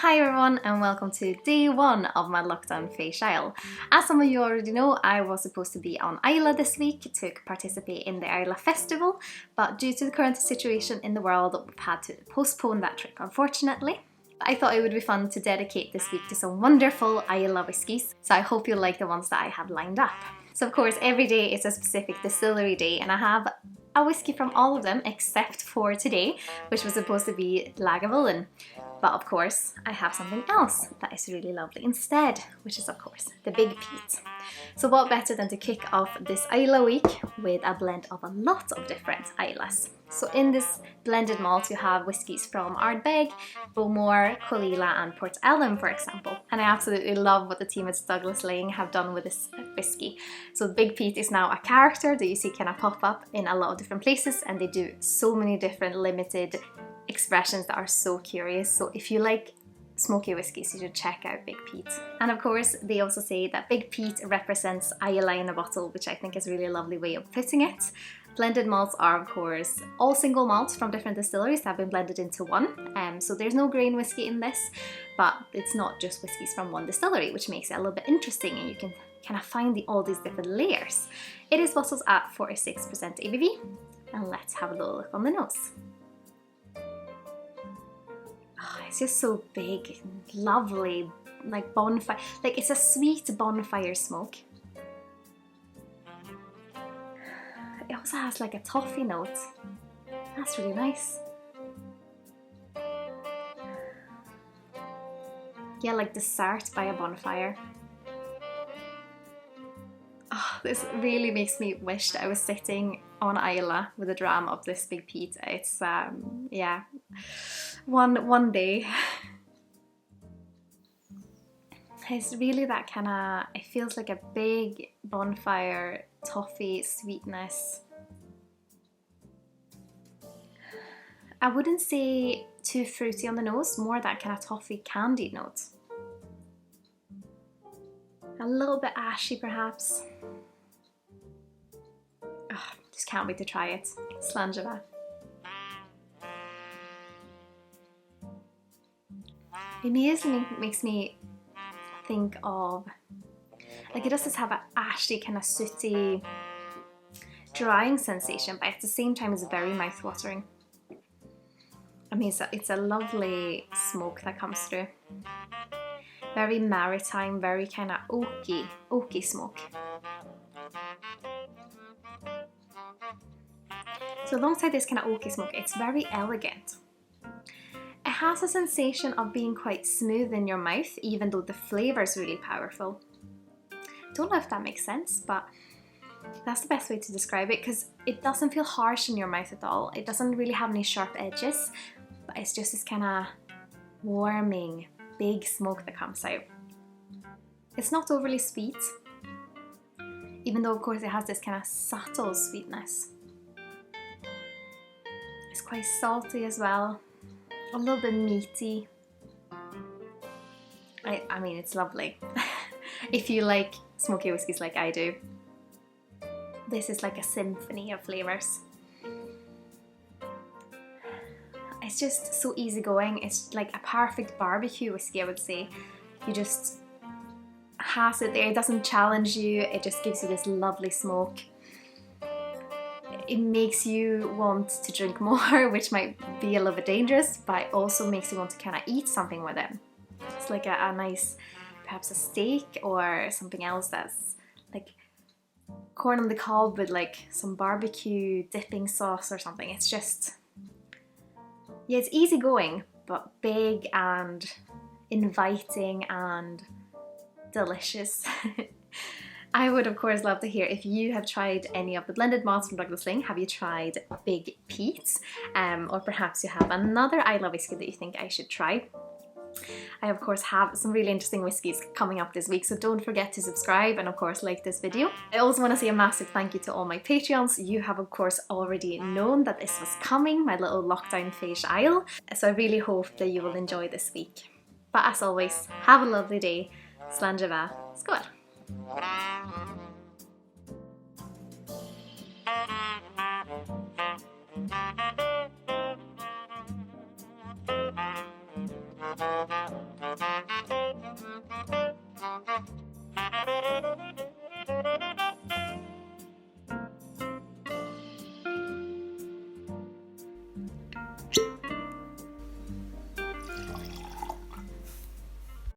Hi everyone and welcome to day one of my lockdown Feis Ile. As some of you already know, I was supposed to be on Islay this week to participate in the Islay festival, but due to the current situation in the world, we've had to postpone that trip unfortunately. I thought it would be fun to dedicate this week to some wonderful Islay whiskies, so I hope you'll like the ones that I have lined up. So of course every day is a specific distillery day and I have a whiskey from all of them except for today, which was supposed to be Lagavulin. But of course, I have something else that is really lovely instead, which is of course the Big Peat. So what better than to kick off this Islay week with a blend of a lot of different Isleys. So in this blended malt you have whiskies from Ardbeg, Bowmore, Caol and Port Ellen for example. And I absolutely love what the team at Douglas Lane have done with this whiskey. So the Big Peat is now a character that you see kind of pop up in a lot of different places, and they do so many different limited expressions that are so curious. So if you like smoky whiskies, you should check out Big Peat. And of course they also say that Big Peat represents Islay in a bottle, which I think is really a lovely way of putting it. Blended malts are of course all single malts from different distilleries that have been blended into one. So there's no grain whiskey in this, but it's not just whiskies from one distillery, which makes it a little bit interesting and you can kind of find all these different layers. It is bottled at 46% ABV, and let's have a little look on the nose. Oh, it's just so big and lovely, like bonfire, like it's a sweet bonfire smoke. It also has like a toffee note. That's really nice. Yeah, like dessert by a bonfire. Oh, this really makes me wish that I was sitting on Islay with a dram of this Big Peat. It's yeah, one day. It's really that kind of, it feels like a big bonfire toffee sweetness. I wouldn't say too fruity on the nose, more that kind of toffee candied note. A little bit ashy perhaps. Oh, just can't wait to try it. Slàinte. It immediately makes me think of, like it does just have an ashy kind of sooty drying sensation, but at the same time it's very mouth-watering. I mean it's a lovely smoke that comes through. Very maritime, very kind of oaky smoke. So alongside this kind of oaky smoke, it's very elegant. It has a sensation of being quite smooth in your mouth, even though the flavour is really powerful. Don't know if that makes sense, but that's the best way to describe it, because it doesn't feel harsh in your mouth at all. It doesn't really have any sharp edges, but it's just this kind of warming, big smoke that comes out. It's not overly sweet, even though of course it has this kind of subtle sweetness. It's quite salty as well, a little bit meaty. I mean it's lovely. If you like smoky whiskies like I do, this is like a symphony of flavours. It's just so easygoing. It's like a perfect barbecue whiskey, I would say. You just has it there, it doesn't challenge you, it just gives you this lovely smoke. It makes you want to drink more, which might be a little bit dangerous, but it also makes you want to kind of eat something with it. It's like a nice, perhaps a steak or something else that's like corn on the cob with like some barbecue dipping sauce or something. It's just, yeah, it's easygoing, but big and inviting and delicious. I would of course love to hear if you have tried any of the blended malts from Douglas Lane. Have you tried Big Peat? Or perhaps you have another Islay whiskey that you think I should try. I of course have some really interesting whiskies coming up this week, so don't forget to subscribe and of course like this video. I also want to say a massive thank you to all my Patreons. You have of course already known that this was coming, my little lockdown Feis Ile, so I really hope that you will enjoy this week. But as always, have a lovely day. Slàinte. Skål!